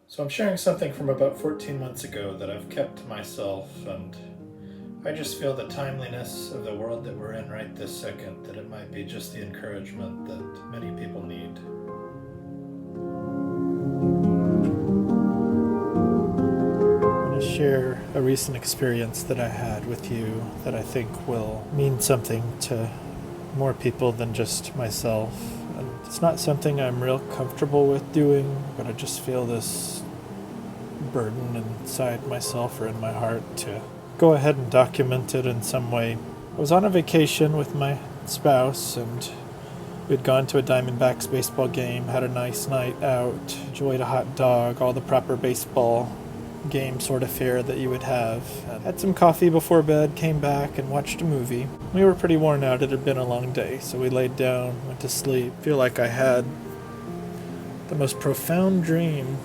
So I'm sharing something from about 14 months ago that I've kept to myself, and I just feel the timeliness of the world that we're in right this second, that it might be just the encouragement that many people need. I want to share a recent experience that I had with you that I think will mean something to more people than just myself. And it's not something I'm real comfortable with doing, but I just feel this burden inside myself or in my heart to go ahead and document it in some way. I was on a vacation with my spouse, and we'd gone to a Diamondbacks baseball game, had a nice night out, enjoyed a hot dog, all the proper baseball game sort of fare that you would have. And had some coffee before bed, came back and watched a movie. We were pretty worn out. It had been a long day, so we laid down, went to sleep. I feel like I had the most profound dream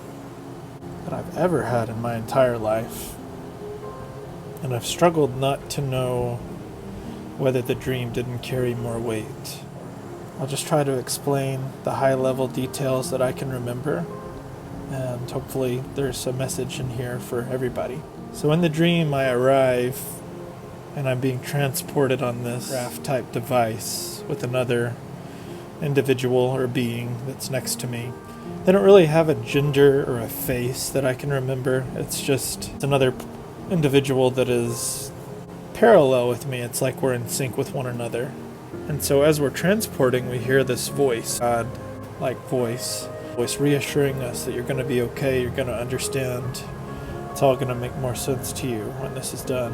that I've ever had in my entire life. And I've struggled not to know whether the dream didn't carry more weight. I'll just try to explain the high-level details that I can remember, and hopefully there's a message in here for everybody. So in the dream, I arrive, and I'm being transported on this raft-type device with another individual or being that's next to me. They don't really have a gender or a face that I can remember. It's just another individual that is parallel with me. It's like we're in sync with one another. And so as we're transporting, we hear this voice, God-like voice reassuring us that you're going to be okay, you're going to understand. It's all going to make more sense to you when this is done.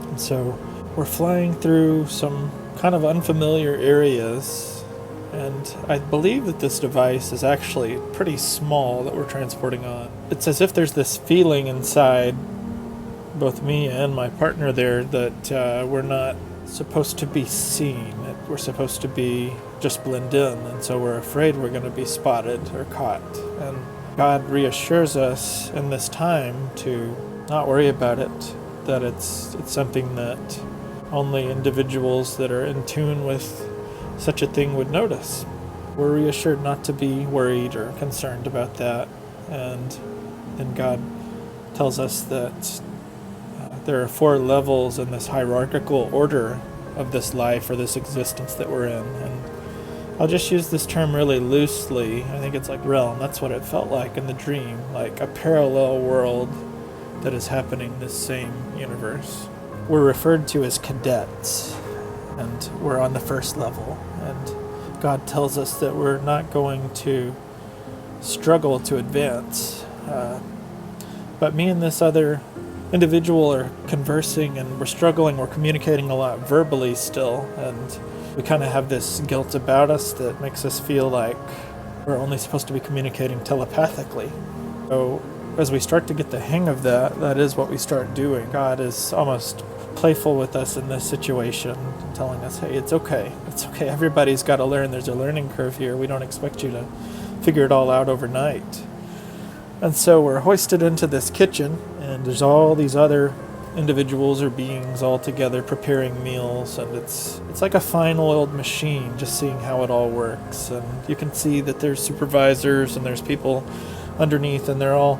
And so we're flying through some kind of unfamiliar areas, and I believe that this device is actually pretty small that we're transporting on. It's as if there's this feeling inside both me and my partner there that we're not supposed to be seen. We're supposed to be just blend in, and so we're afraid we're going to be spotted or caught. And God reassures us in this time to not worry about it, that it's something that only individuals that are in tune with such a thing would notice. We're reassured not to be worried or concerned about that, and then God tells us that there are 4 levels in this hierarchical order of this life or this existence that we're in. And I'll just use this term really loosely. I think it's like realm. That's what it felt like in the dream, like a parallel world that is happening in this same universe. We're referred to as cadets, and we're on the 1st level. And God tells us that we're not going to struggle to advance. But me and this other individual are conversing, and we're struggling. We're communicating a lot verbally still, and we kind of have this guilt about us that makes us feel like we're only supposed to be communicating telepathically. So as we start to get the hang of that, that is what we start doing. God is almost playful with us in this situation, telling us, hey, it's okay. It's okay. Everybody's got to learn. There's a learning curve here. We don't expect you to figure it all out overnight. And so we're hoisted into this kitchen, and there's all these other individuals or beings all together preparing meals, and it's like a fine-oiled machine, just seeing how it all works. And you can see that there's supervisors and there's people underneath, and they're all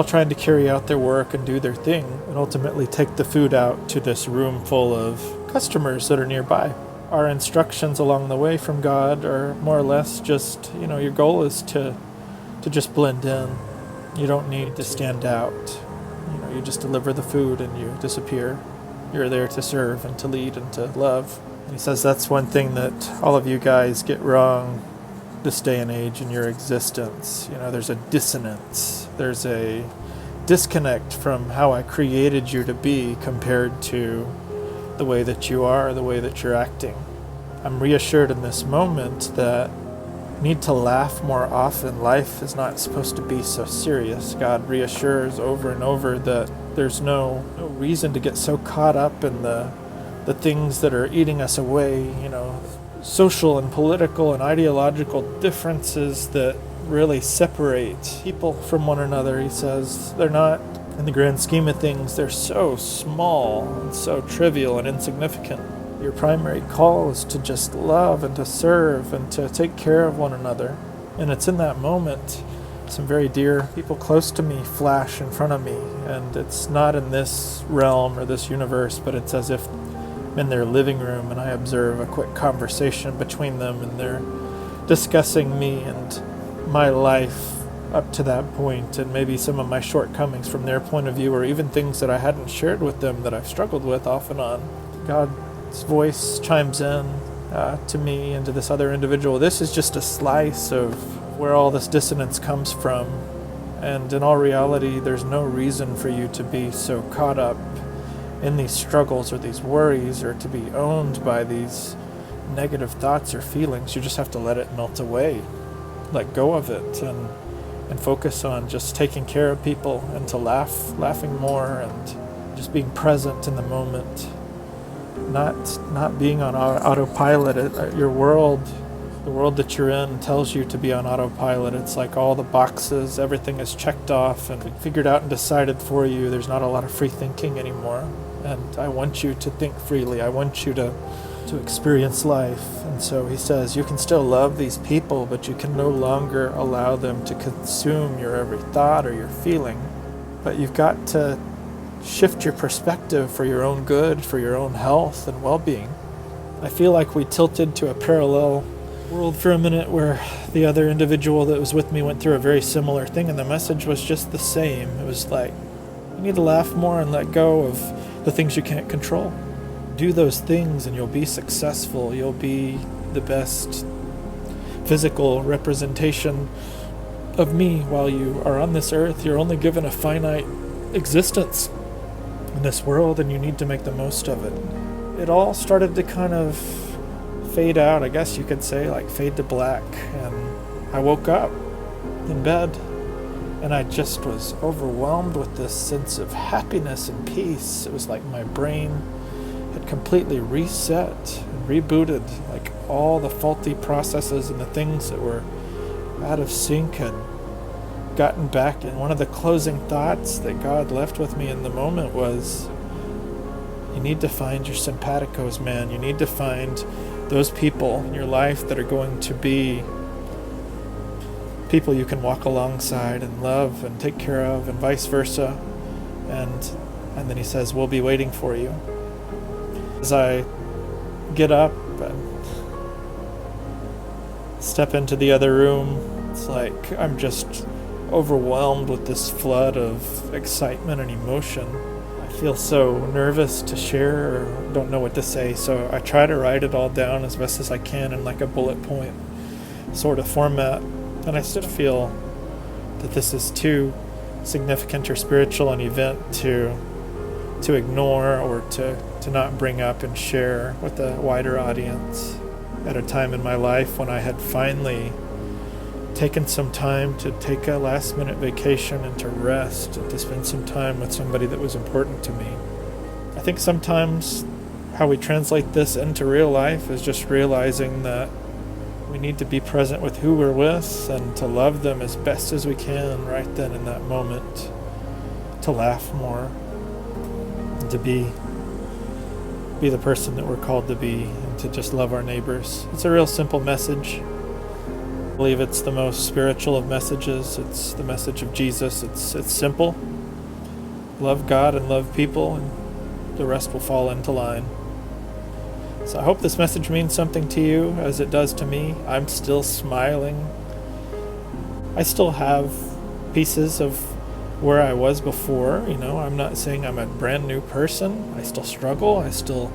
trying to carry out their work and do their thing, and ultimately take the food out to this room full of customers that are nearby. Our instructions along the way from God are more or less just, your goal is to just blend in. You don't need to stand out. You just deliver the food and you disappear. You're there to serve and to lead and to love. And he says that's one thing that all of you guys get wrong this day and age in your existence. There's a dissonance. There's a disconnect from how I created you to be compared to the way that you are, the way that you're acting. I'm reassured in this moment that need to laugh more often. Life is not supposed to be so serious. God reassures over and over that there's no reason to get so caught up in the things that are eating us away, social and political and ideological differences that really separate people from one another. He says they're not, in the grand scheme of things, they're so small and so trivial and insignificant. Your primary call is to just love and to serve and to take care of one another. And it's in that moment some very dear people close to me flash in front of me, and it's not in this realm or this universe, but it's as if I'm in their living room and I observe a quick conversation between them, and they're discussing me and my life up to that point, and maybe some of my shortcomings from their point of view, or even things that I hadn't shared with them that I've struggled with off and on. God's voice chimes in to me and to this other individual. This is just a slice of where all this dissonance comes from, and in all reality, there's no reason for you to be so caught up in these struggles or these worries, or to be owned by these negative thoughts or feelings. You just have to let it melt away, let go of it, and focus on just taking care of people, and to laughing more, and just being present in the moment, not being on autopilot. Your world, the world that you're in, tells you to be on autopilot. It's like all the boxes, everything is checked off and figured out and decided for you. There's not a lot of free thinking anymore, and I want you to think freely. I want you to experience life. And so he says, you can still love these people, but you can no longer allow them to consume your every thought or your feeling. But you've got to shift your perspective for your own good, for your own health and well-being. I feel like we tilted to a parallel world for a minute, where the other individual that was with me went through a very similar thing, and the message was just the same. It was like, you need to laugh more and let go of the things you can't control. Do those things and you'll be successful. You'll be the best physical representation of me while you are on this earth. You're only given a finite existence in this world, and you need to make the most of it. It all started to kind of fade out, I guess you could say, like fade to black, and I woke up in bed, and I just was overwhelmed with this sense of happiness and peace. It was like my brain had completely reset and rebooted, like all the faulty processes and the things that were out of sync had gotten back. And one of the closing thoughts that God left with me in the moment was, you need to find your simpaticos, man. You need to find those people in your life that are going to be people you can walk alongside and love and take care of, and vice versa. And then he says, we'll be waiting for you. As I get up and step into the other room, it's like I'm just overwhelmed with this flood of excitement and emotion. I feel so nervous to share, or don't know what to say, so I try to write it all down as best as I can in like a bullet point sort of format. And I still feel that this is too significant or spiritual an event to ignore, or to not bring up and share with a wider audience at a time in my life when I had finally taken some time to take a last minute vacation and to rest and to spend some time with somebody that was important to me. I think sometimes how we translate this into real life is just realizing that we need to be present with who we're with, and to love them as best as we can right then in that moment, to laugh more, and to be the person that we're called to be, and to just love our neighbors. It's a real simple message. I believe it's the most spiritual of messages. It's the message of Jesus. It's simple. Love God and love people, and the rest will fall into line. So I hope this message means something to you as it does to me. I'm still smiling. I still have pieces of where I was before. I'm not saying I'm a brand new person. I still struggle. I still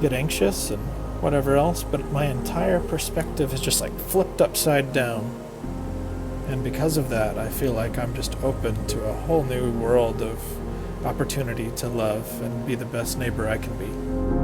get anxious and whatever else, but my entire perspective is just like flipped upside down. And because of that, I feel like I'm just open to a whole new world of opportunity to love and be the best neighbor I can be.